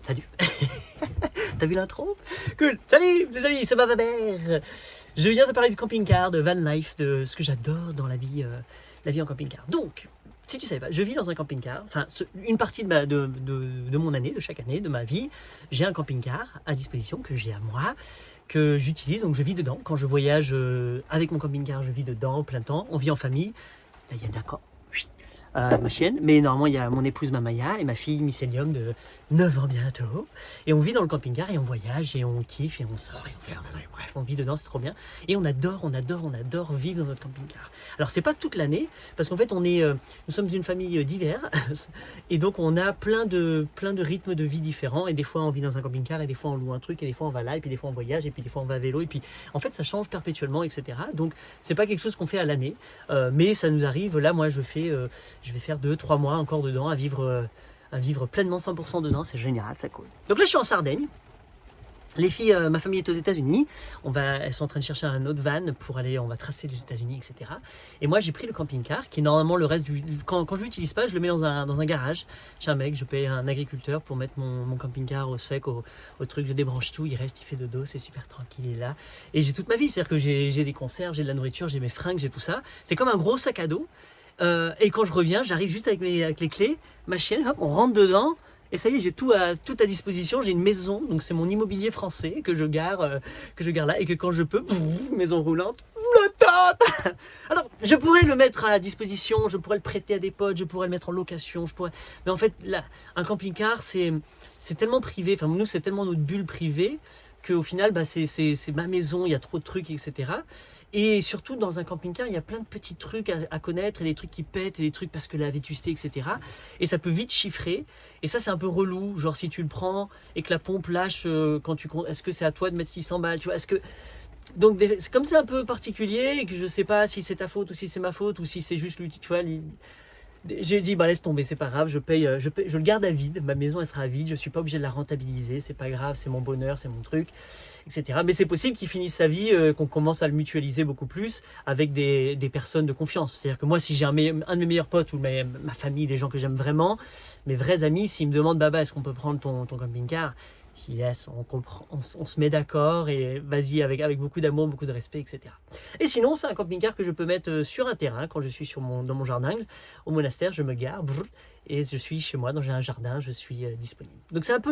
Salut. T'as vu l'intro? Cool. Salut les amis, c'est Bababert. Je viens de parler du camping-car, de van life, de ce que j'adore dans la vie en camping-car. Donc, si tu savais pas, je vis dans un camping-car. Enfin, une partie de mon année, de chaque année, de ma vie, j'ai un camping-car à disposition que j'ai à moi, que j'utilise. Donc, je vis dedans. Quand je voyage avec mon camping-car, je vis dedans plein temps. On vit en famille. Là, il y a d'accord. Ma chienne, mais normalement il y a mon épouse Mamaya et ma fille Mycélium de 9 ans bientôt, et on vit dans le camping-car et on voyage et on kiffe et on sort et on fait, bref, on vit dedans, c'est trop bien, et on adore vivre dans notre camping-car. Alors c'est pas toute l'année, parce qu'en fait nous sommes une famille d'hiver, et donc on a plein de rythmes de vie différents, et des fois on vit dans un camping-car, et des fois on loue un truc, et des fois on va là, et puis des fois on voyage, et puis des fois on va à vélo, et puis en fait ça change perpétuellement, etc. Donc c'est pas quelque chose qu'on fait à l'année, mais ça nous arrive. Là moi je vais faire 2-3 mois encore dedans, à vivre pleinement 100% dedans, c'est génial, c'est cool. Donc là je suis en Sardaigne, les filles, ma famille est aux États-Unis, elles sont en train de chercher un autre van pour aller, on va tracer les États-Unis, etc. Et moi j'ai pris le camping-car, qui est normalement le reste quand je l'utilise pas, je le mets dans un garage, chez un mec, je paye un agriculteur pour mettre mon camping-car au sec, au truc, je débranche tout, il reste, il fait dodo, c'est super tranquille, il est là. Et j'ai toute ma vie, c'est-à-dire que j'ai des conserves, j'ai de la nourriture, j'ai mes fringues, j'ai tout ça. C'est comme un gros sac à dos. Et quand je reviens, j'arrive juste avec les clés, ma chienne, hop, on rentre dedans, et ça y est, j'ai tout à disposition. J'ai une maison, donc c'est mon immobilier français que je gare là, et que quand je peux, maison roulante, le top. Alors, je pourrais le mettre à disposition, je pourrais le prêter à des potes, je pourrais le mettre en location, mais en fait, là, un camping-car, c'est tellement privé, enfin nous, c'est tellement notre bulle privée, qu'au final, c'est ma maison, il y a trop de trucs, etc. Et surtout, dans un camping-car, il y a plein de petits trucs à connaître, et des trucs qui pètent, et des trucs parce que la vétusté, etc. Et ça peut vite chiffrer. Et ça, c'est un peu relou. Genre, si tu le prends et que la pompe lâche quand tu comptes, est-ce que c'est à toi de mettre 600 balles, tu vois, donc, comme c'est un peu particulier, et que je sais pas si c'est ta faute ou si c'est ma faute, ou si c'est juste lui, tu vois, j'ai dit, laisse tomber, c'est pas grave, je le garde à vide, ma maison elle sera à vide, je suis pas obligé de la rentabiliser, c'est pas grave, c'est mon bonheur, c'est mon truc, etc. Mais c'est possible qu'il finisse sa vie, qu'on commence à le mutualiser beaucoup plus avec des personnes de confiance. C'est-à-dire que moi, si j'ai un de mes meilleurs potes ou ma famille, des gens que j'aime vraiment, mes vrais amis, s'ils me demandent, Baba, est-ce qu'on peut prendre ton camping-car? Je dis, yes, on se met d'accord, et vas-y, avec beaucoup d'amour, beaucoup de respect, etc. Et sinon, c'est un camping-car que je peux mettre sur un terrain quand je suis dans mon jardin. Au monastère, je me gare et je suis chez moi, j'ai un jardin, je suis disponible. Donc c'est un peu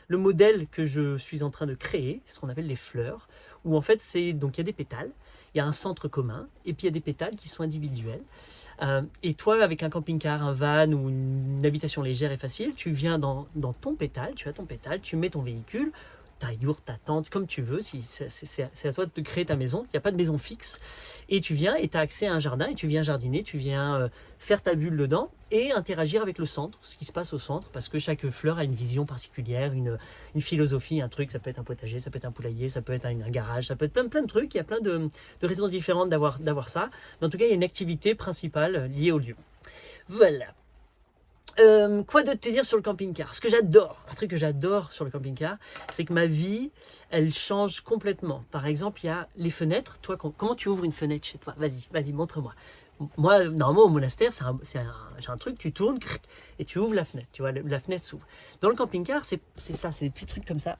le modèle que je suis en train de créer, ce qu'on appelle les fleurs, où en fait, donc il y a des pétales, il y a un centre commun, et puis il y a des pétales qui sont individuels. Et toi, avec un camping-car, un van ou une habitation légère et facile, tu viens dans ton pétale, tu as ton pétale, tu mets ton véhicule, ta yourte, ta tente, comme tu veux, c'est à toi de créer ta maison, il n'y a pas de maison fixe, et tu viens et tu as accès à un jardin, et tu viens jardiner, tu viens faire ta bulle dedans, et interagir avec le centre, ce qui se passe au centre, parce que chaque fleur a une vision particulière, une philosophie, un truc, ça peut être un potager, ça peut être un poulailler, ça peut être un garage, ça peut être plein de trucs, il y a plein de raisons différentes d'avoir ça, mais en tout cas il y a une activité principale liée au lieu. Voilà. Quoi d'autre te dire sur le camping-car? Ce que j'adore, un truc que j'adore sur le camping-car, c'est que ma vie, elle change complètement. Par exemple, il y a les fenêtres. Toi, comment tu ouvres une fenêtre chez toi? Vas-y, montre-moi. Moi, normalement, au monastère, j'ai un truc, tu tournes et tu ouvres la fenêtre. Tu vois, la fenêtre s'ouvre. Dans le camping-car, c'est ça, c'est des petits trucs comme ça.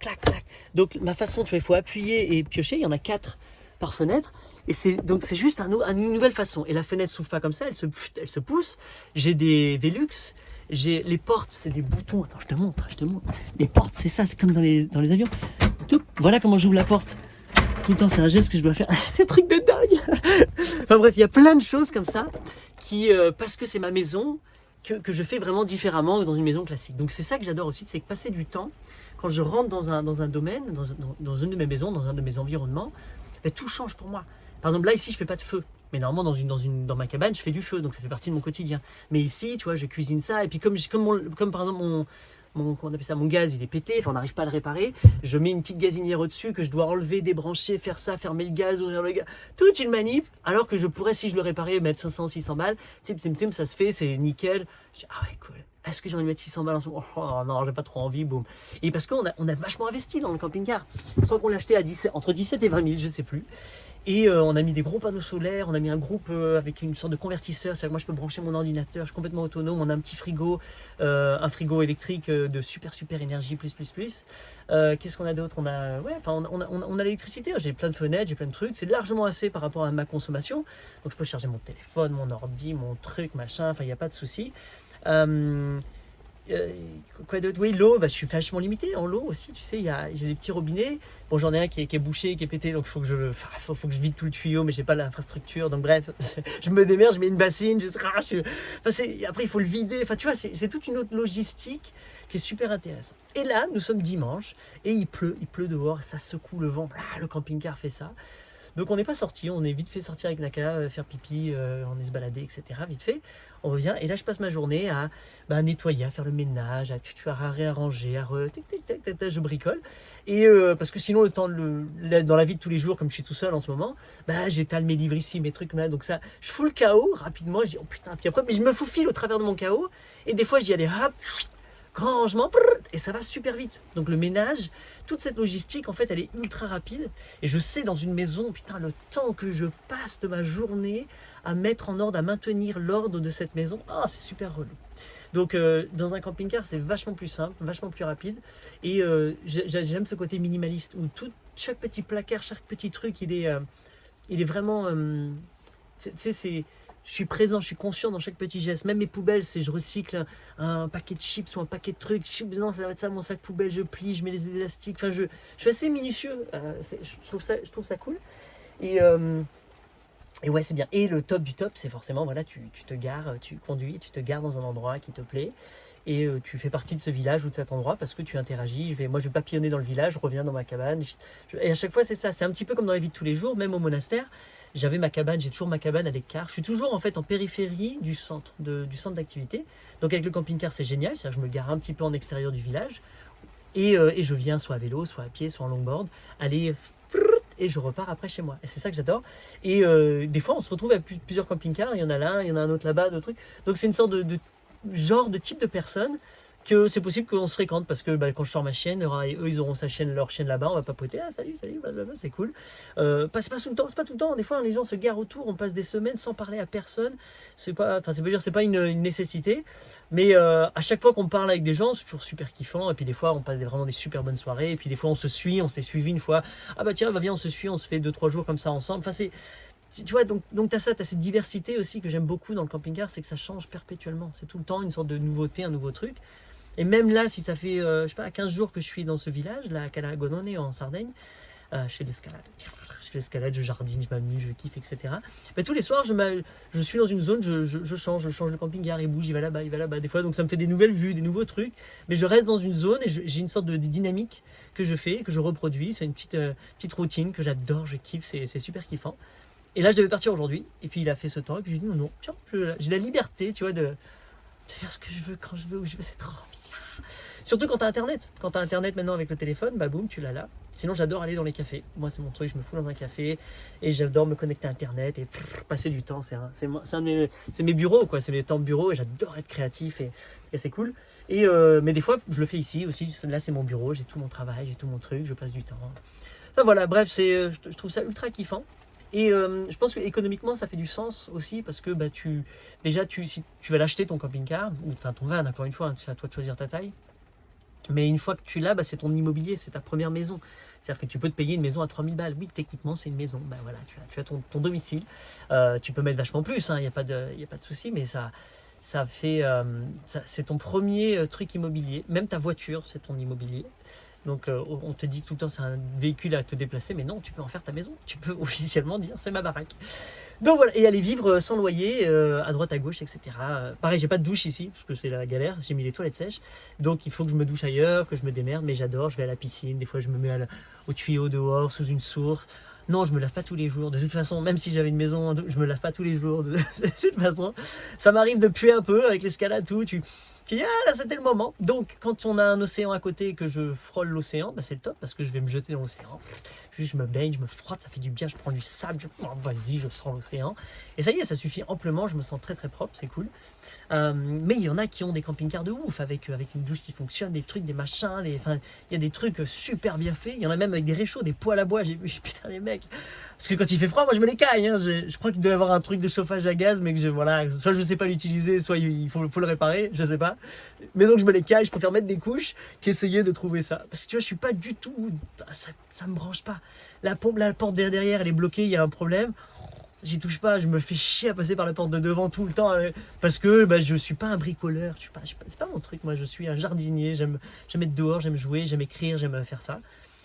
Clac, clac. Donc, ma façon, tu vois, il faut appuyer et piocher. Il y en a 4 par fenêtre, et c'est juste une nouvelle façon, et la fenêtre s'ouvre pas comme ça, elle se pousse. J'ai des Velux, j'ai les portes, c'est des boutons. Attends, je te montre. Les portes, c'est ça, c'est comme dans les avions. Voilà comment j'ouvre la porte. Tout le temps, c'est un geste que je dois faire. C'est un truc de dingue. Enfin bref, il y a plein de choses comme ça qui, parce que c'est ma maison, que je fais vraiment différemment que dans une maison classique. Donc c'est ça que j'adore aussi, c'est que passer du temps, quand je rentre dans un domaine, dans une de mes maisons, dans un de mes environnements, ben, tout change pour moi. Par exemple, là, ici, je fais pas de feu. Mais normalement, dans ma cabane, je fais du feu, donc ça fait partie de mon quotidien. Mais ici, tu vois, je cuisine ça, et puis comme par exemple, comment on appelle ça, mon gaz, il est pété, enfin, on n'arrive pas à le réparer, je mets une petite gazinière au-dessus que je dois enlever, débrancher, faire ça, fermer le gaz, ouvrir le gaz, toute une manip, alors que je pourrais, si je le réparais, mettre 500, 600 balles, ça se fait, c'est nickel. Je dis, ah ouais, cool. est-ce que j'ai envie de mettre 600 balles en ce moment? Oh non, j'ai pas trop envie, boum. Et parce qu'on a vachement investi dans le camping-car. Je crois qu'on l'a acheté à 17, entre 17 et 20 000, je ne sais plus. Et on a mis des gros panneaux solaires, on a mis un groupe avec une sorte de convertisseur, c'est-à-dire que moi je peux brancher mon ordinateur, je suis complètement autonome, on a un petit frigo, un frigo électrique de super énergie, plus. Qu'est-ce qu'on a d'autre? On a l'électricité, j'ai plein de fenêtres, j'ai plein de trucs, c'est largement assez par rapport à ma consommation, donc je peux charger mon téléphone, mon ordi, mon truc, machin, enfin il n'y a pas de souci. Quoi d'autre? Oui, l'eau, je suis vachement limité en l'eau aussi, tu sais, j'ai des petits robinets. Bon, j'en ai un qui est bouché, qui est pété, donc il faut que je vide tout le tuyau, mais j'ai pas l'infrastructure, donc bref, je me démerde, je mets une bassine, après il faut le vider, enfin tu vois, c'est toute une autre logistique qui est super intéressante. Et là, nous sommes dimanche, et il pleut dehors, ça secoue le vent, le camping-car fait ça. Donc on n'est pas sorti, on est vite fait sortir avec Naka, faire pipi, on est se balader, etc. Vite fait, on revient et là je passe ma journée à nettoyer, à faire le ménage, à réarranger, je bricole. Et parce que sinon le temps dans la vie de tous les jours, comme je suis tout seul en ce moment, j'étale mes livres ici, mes trucs là, donc ça, je fous le chaos rapidement, je dis oh putain, puis après, mais je me faufile au travers de mon chaos et des fois j'y allais hop, grand rangement, et ça va super vite. Donc le ménage, toute cette logistique, en fait, elle est ultra rapide. Et je sais dans une maison, putain, le temps que je passe de ma journée à mettre en ordre, à maintenir l'ordre de cette maison, c'est super relou. Donc dans un camping-car, c'est vachement plus simple, vachement plus rapide. Et j'aime ce côté minimaliste où chaque petit placard, chaque petit truc, il est vraiment... tu sais, je suis présent, je suis conscient dans chaque petit geste. Même mes poubelles, je recycle un paquet de chips ou un paquet de trucs. Non, ça va être ça, mon sac poubelle, je plie, je mets les élastiques. Enfin, je suis assez minutieux. Je trouve ça cool. Et ouais, c'est bien. Et le top du top, c'est forcément, voilà, tu te gares, tu conduis, tu te gares dans un endroit qui te plaît. Et tu fais partie de ce village ou de cet endroit parce que tu interagis. Moi, je vais papillonner dans le village, je reviens dans ma cabane. Et à chaque fois, c'est ça. C'est un petit peu comme dans la vie de tous les jours, même au monastère. J'avais ma cabane, j'ai toujours ma cabane à l'écart. Je suis toujours en fait en périphérie du centre d'activité. Donc avec le camping-car, c'est génial. C'est-à-dire que je me gare un petit peu en extérieur du village. Et je viens soit à vélo, soit à pied, soit en longboard, aller et je repars après chez moi. Et c'est ça que j'adore. Et des fois, on se retrouve avec plusieurs camping-cars. Il y en a là, il y en a un autre là-bas, d'autres trucs. Donc c'est une sorte de type de personne que c'est possible qu'on se fréquente parce que quand je sors ma chienne, eux ils auront leur chienne là-bas, on va papoter, salut, blablabla, c'est cool. C'est pas tout le temps, des fois les gens se garent autour, on passe des semaines sans parler à personne, c'est pas une nécessité, mais à chaque fois qu'on parle avec des gens, c'est toujours super kiffant, et puis des fois on passe vraiment des super bonnes soirées, et puis des fois on s'est suivi une fois, tiens, viens, on se suit, on se fait 2-3 jours comme ça ensemble, tu vois, donc t'as cette diversité aussi que j'aime beaucoup dans le camping-car, c'est que ça change perpétuellement, c'est tout le temps une sorte de nouveauté, un nouveau truc. Et même là, si ça fait, 15 jours que je suis dans ce village, là, à Calagonone, en Sardaigne, je fais de l'escalade, je jardine, je m'amuse, je kiffe, etc. Mais tous les soirs, je suis dans une zone, je change le camping-car, il bouge, il va là-bas, des fois, donc ça me fait des nouvelles vues, des nouveaux trucs, mais je reste dans une zone et j'ai une sorte de dynamique que je fais, que je reproduis, c'est une petite routine que j'adore, je kiffe, c'est super kiffant. Et là, je devais partir aujourd'hui, et puis il a fait ce temps, et puis j'ai dit non, tiens, j'ai la liberté, tu vois, de faire ce que je veux, quand je veux, où je veux, c'est trop bien. Surtout quand t'as internet. Quand t'as internet maintenant avec le téléphone, boum, tu l'as là. Sinon, j'adore aller dans les cafés. Moi, c'est mon truc, je me fous dans un café et j'adore me connecter à internet et passer du temps. C'est mes bureaux, quoi. C'est mes temps de bureau et j'adore être créatif et c'est cool. Mais des fois, je le fais ici aussi. Là, c'est mon bureau, j'ai tout mon travail, j'ai tout mon truc, je passe du temps. Enfin voilà, bref, je trouve ça ultra kiffant. Et je pense que économiquement ça fait du sens aussi parce que si tu vas l'acheter ton camping-car ou ton van, encore une fois, hein, c'est à toi de choisir ta taille. Mais une fois que tu l'as, c'est ton immobilier, c'est ta première maison. C'est-à-dire que tu peux te payer une maison à 3000 balles. Oui, techniquement, c'est une maison. Voilà, tu as ton domicile. Tu peux mettre vachement plus, il n'y a pas de souci, mais ça fait, c'est ton premier truc immobilier. Même ta voiture, c'est ton immobilier. Donc on te dit que tout le temps c'est un véhicule à te déplacer, mais non, tu peux en faire ta maison. Tu peux officiellement dire c'est ma baraque. Donc voilà, et aller vivre sans loyer, à droite à gauche, etc. Pareil, j'ai pas de douche ici, parce que c'est la galère, j'ai mis les toilettes sèches. Donc il faut que je me douche ailleurs, que je me démerde, mais j'adore, je vais à la piscine, des fois je me mets au tuyau dehors, sous une source. Non, je me lave pas tous les jours. De toute façon, même si j'avais une maison, je me lave pas tous les jours. De toute façon, ça m'arrive de puer un peu avec l'escalade, tout. Tu dis, là, c'était le moment. Donc, quand on a un océan à côté et que je frôle l'océan, c'est le top parce que je vais me jeter dans l'océan. plus je me baigne, je me frotte, ça fait du bien, je prends du sable, vas-y, je sens l'océan. Et ça y est, ça suffit amplement, je me sens très très propre, c'est cool. Mais il y en a qui ont des camping-cars de ouf, avec une douche qui fonctionne, des trucs, des machins, enfin, il y a des trucs super bien faits. Il y en a même avec des réchauds, des poêles à bois. J'ai vu, putain, les mecs. Parce que quand il fait froid, moi je me les caille. Hein. Je crois qu'il doit y avoir un truc de chauffage à gaz, mais que voilà, soit je sais pas l'utiliser, soit il faut le réparer, je sais pas. Mais donc je me les caille, je préfère mettre des couches qu'essayer de trouver ça. Parce que tu vois, je suis pas du tout. Ça me branche pas. La porte derrière, elle est bloquée, il y a un problème. J'y touche pas, je me fais chier à passer par la porte de devant tout le temps parce que je suis pas un bricoleur, c'est pas mon truc, moi je suis un jardinier, j'aime être dehors, j'aime jouer, j'aime écrire, j'aime faire ça.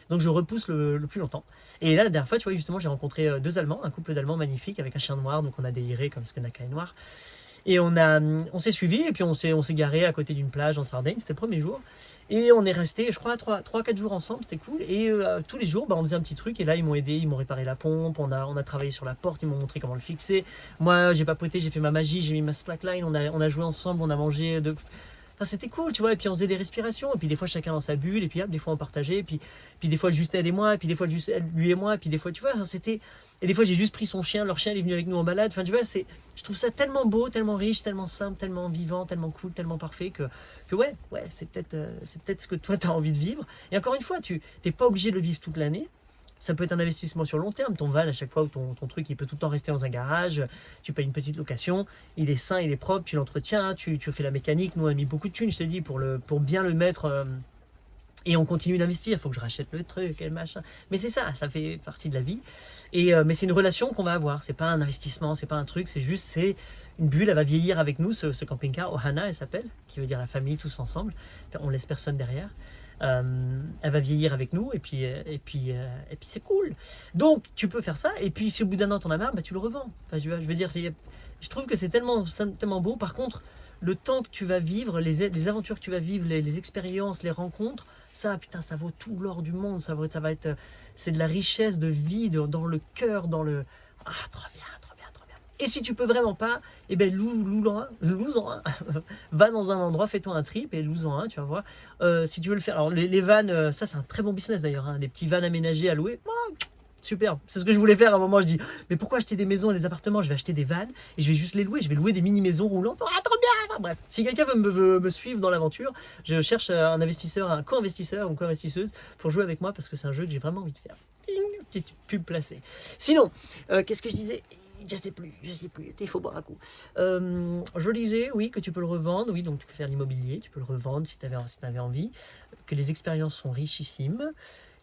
Donc je repousse le plus longtemps. Et là la dernière fois, tu vois, justement, j'ai rencontré deux Allemands, un couple d'Allemands magnifiques avec un chien noir, donc on a déliré comme ce que Naka est noir. Et on s'est suivis et puis on s'est garé à côté d'une plage en Sardaigne, c'était le premier jour. Et on est resté, je crois, 3-4 jours ensemble, c'était cool. Et tous les jours, on faisait un petit truc. Et là, ils m'ont aidé, ils m'ont réparé la pompe, on a travaillé sur la porte, ils m'ont montré comment le fixer. Moi, j'ai papoté, j'ai fait ma magie, j'ai mis ma slackline, on a joué ensemble, on a mangé Enfin, c'était cool, tu vois, et puis on faisait des respirations, et puis des fois chacun dans sa bulle, et puis hop, des fois on partageait, et puis des fois juste elle et moi, et puis des fois juste lui et moi, et puis des fois, tu vois, c'était... Et des fois j'ai juste pris son chien, leur chien il est venu avec nous en balade, enfin tu vois, je trouve ça tellement beau, tellement riche, tellement simple, tellement vivant, tellement cool, tellement parfait, que ouais, c'est peut-être ce que toi tu as envie de vivre. Et encore une fois, tu n'es pas obligé de le vivre toute l'année. Ça peut être un investissement sur long terme. Ton van, à chaque fois, ou ton truc, il peut tout le temps rester dans un garage. Tu payes une petite location. Il est sain, il est propre, tu l'entretiens, tu fais la mécanique. Nous, on a mis beaucoup de thunes, je t'ai dit, pour bien le mettre. Et on continue d'investir. Il faut que je rachète le truc et le machin. Mais c'est ça fait partie de la vie. Mais c'est une relation qu'on va avoir. C'est pas un investissement, c'est pas un truc. C'est une bulle. Elle va vieillir avec nous, ce camping-car. Ohana, elle s'appelle, qui veut dire la famille, tous ensemble. On laisse personne derrière. Elle va vieillir avec nous et puis c'est cool. Donc tu peux faire ça et puis si au bout d'un an t'en as marre, tu le revends. Enfin, je veux dire, je trouve que c'est tellement beau. Par contre, le temps que tu vas vivre, les aventures que tu vas vivre, les expériences, les rencontres, ça putain, ça vaut tout l'or du monde. Ça va être, c'est de la richesse de vie dans le cœur, trop bien. Et si tu peux vraiment pas, loue-en un. Va dans un endroit, fais-toi un trip et loue-en un, tu vas voir. Si tu veux le faire, alors les vannes, ça c'est un très bon business d'ailleurs, hein, les petits vannes aménagés à louer, super. C'est ce que je voulais faire à un moment, je dis, mais pourquoi acheter des maisons et des appartements? Je vais acheter des vannes et je vais juste les louer, je vais louer des mini-maisons roulantes, trop bien. Enfin, bref, si quelqu'un veut me suivre dans l'aventure, je cherche un investisseur, un co-investisseur ou une co-investisseuse pour jouer avec moi parce que c'est un jeu que j'ai vraiment envie de faire. Petite pub placée. Sinon, qu'est-ce que je disais? Je sais plus, il faut boire un coup. Je disais, oui, que tu peux le revendre, oui, donc tu peux faire l'immobilier, tu peux le revendre si tu avais envie, que les expériences sont richissimes,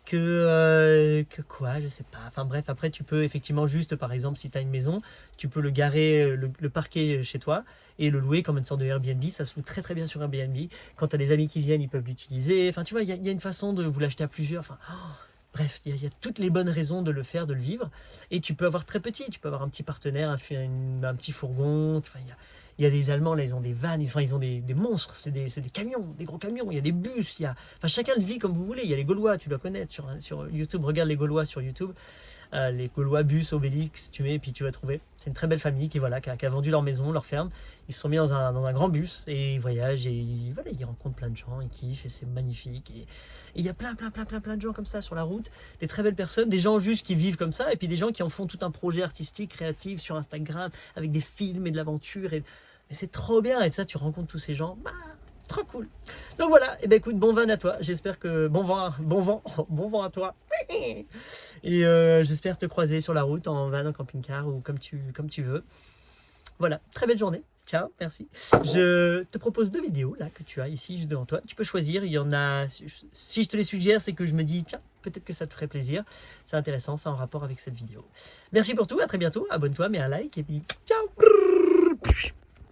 que quoi, je sais pas, enfin bref, après tu peux effectivement juste, par exemple, si tu as une maison, tu peux le garer, le parquer chez toi et le louer comme une sorte de Airbnb, ça se loue très très bien sur Airbnb, quand tu as des amis qui viennent, ils peuvent l'utiliser, enfin tu vois, il y a une façon de vous l'acheter à plusieurs, enfin... Bref, il y a toutes les bonnes raisons de le faire, de le vivre. Et tu peux avoir très petit, tu peux avoir un petit partenaire, un petit fourgon. Enfin, il y a des Allemands, là, ils ont des vannes, ils ont des monstres, c'est des camions, des gros camions. Il y a des bus, enfin, chacun le vit comme vous voulez. Il y a les Gaulois, tu dois connaître sur YouTube. Regarde les Gaulois sur YouTube. Les Gaulois, bus, Obélix, tu mets, et puis tu vas trouver. C'est une très belle famille qui a vendu leur maison, leur ferme. Ils se sont mis dans un grand bus et ils voyagent et ils rencontrent plein de gens, ils kiffent et c'est magnifique. Et il y a plein de gens comme ça sur la route, des très belles personnes, des gens juste qui vivent comme ça et puis des gens qui en font tout un projet artistique, créatif sur Instagram avec des films et de l'aventure. Et c'est trop bien et ça, tu rencontres tous ces gens. Trop cool. Donc voilà, et écoute, bon van à toi. J'espère que bon vent à toi. Et j'espère te croiser sur la route en van, en camping-car ou comme tu veux. Voilà, très belle journée. Ciao, merci. Je te propose 2 vidéos là que tu as ici juste devant toi. Tu peux choisir. Il y en a. Si je te les suggère, c'est que je me dis tiens, peut-être que ça te ferait plaisir. C'est intéressant, c'est en rapport avec cette vidéo. Merci pour tout. À très bientôt. Abonne-toi, mets un like et puis ciao.